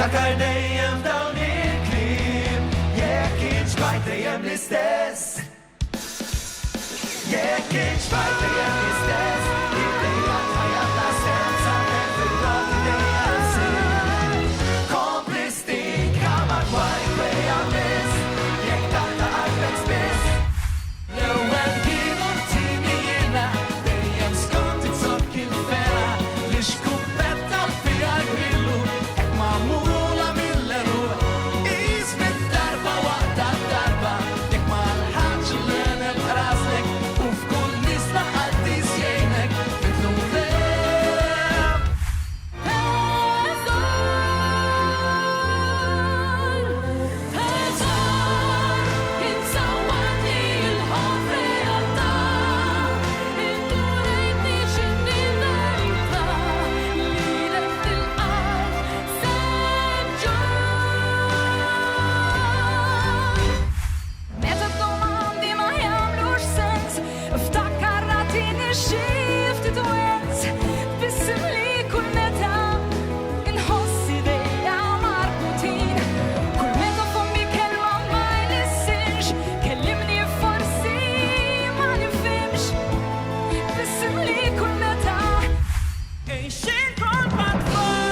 Akar dejjem dawn il-kliem Jekk inxbajt dejjem l-istess Jekk inxbajt dejjem l-istess Id-dejja tħajja bla sens Għandek fil-roti dejjem sin Kompli stinka madwar il-weja miss Jekk taħta qalbek spiss L-ewwel kienu t-tini jiena Dejjem skont it-sob kien fera Li xkuppetta fija l-grillu Ek mamula mill-eru Isbit darba waqta darba Jekk ma l-ħadġ l-għenel raslek U f'kull nisla għaddi sjejnek Fitlu leb Meta domandi ma jamlux sens Ftakar ratini xifti twens Bissim li kull meta Inħossi dejja marbutin Kull meta fommi kelma ma jnissinx Kellimni forsi ma nifimx Bissim li kull meta Ejxin kol patfall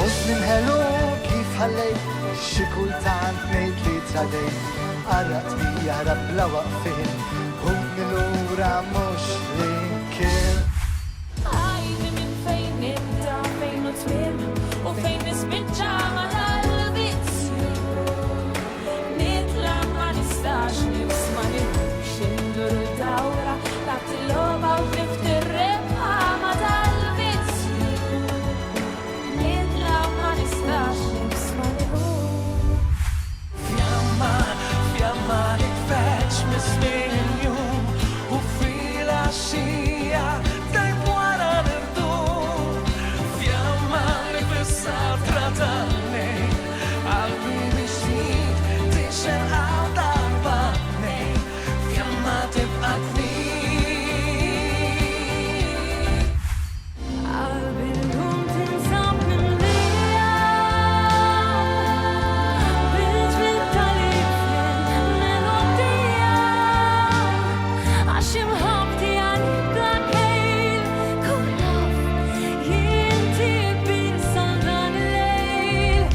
Osmin hello kif ħallejt xi kultant ngħid li tradejt Qarrat bi jaħrab bla waqfien Hu milura mhux li kien Għajdi minn fejn nibda fejn u tmiem U fejn nispiċċa ma tal-vizzju Nitla ma nistax nibsma nibux indur dawra Taħt il-loba u tifti rebħa ma tal-vizzju Nitla ma nistax nibsma nibux Fjamma li tfeċ mis-snin il-jum U fil-għaxija dejt wara l-irdum Fjamma li fissar tratalni Qalbi mixtieq tixen għal darbatni Fjamma tibqa' tnid Qalbi l-lum tinsab minn lija Bil-ġbir tal-ifjen melodija Għax imħabti għalibda kejl Kun naf jinti bil-san dan il-lejl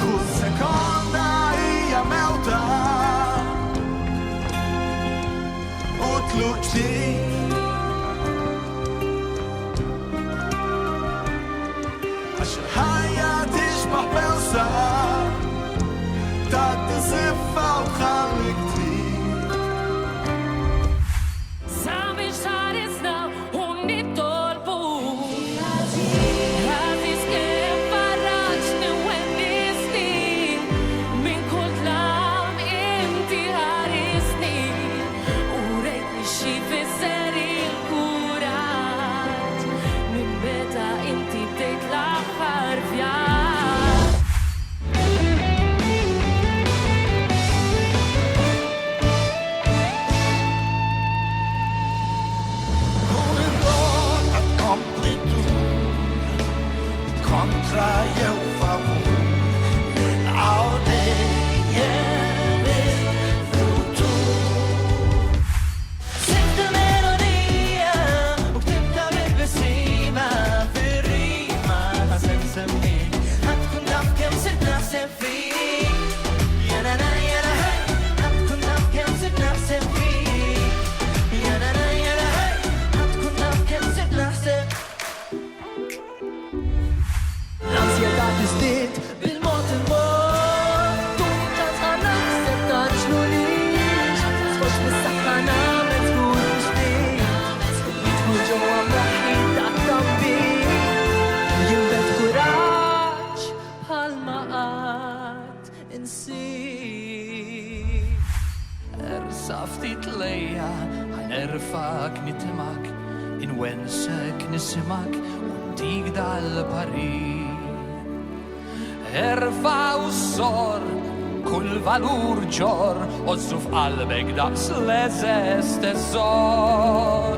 Kull sekonda hija mewta U tluq ġdid Għax il-ħajja tixbaħ bewsa Tgħaddi siffa u tħallik trid Sabiex tarisna u nittolbu Għaziz kif farraġni u għennisni Min kull tlam inti ħarisni U rejtni xi fisser il-kurat Min meta inti bdejt l-aħħar vjaġġ Kun il-rot għad kompli tu Kontra jew favur Nilqgħu dejjem il-futur Sibta melodija U tibda bil-bisima Fir-rima ħasen semmi Ħadkun naf kemm sirt naħseb fik Jana hey Ħadkun naf kemm sirt naħseb fik Jana hey Ħadkun naf kemm sirt naħseb L-ansjetà dal-parir. Erfa u s-sor, kull valur ġor, ozzu f'qalbek daqs l-eżest eżor.